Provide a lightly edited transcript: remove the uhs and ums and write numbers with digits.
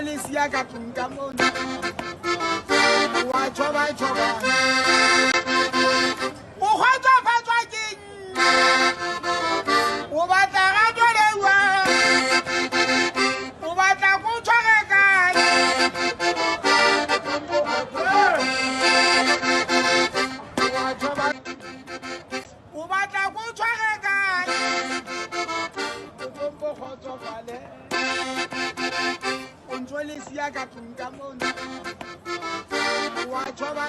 le sia ka tlung ka mona wa choba o kgotsofatswa keng o batla ga tlolewa o batla go tshware kae o batla go tshware kae o kgotsofale o ntse le sia ka tlung ka mona wa choba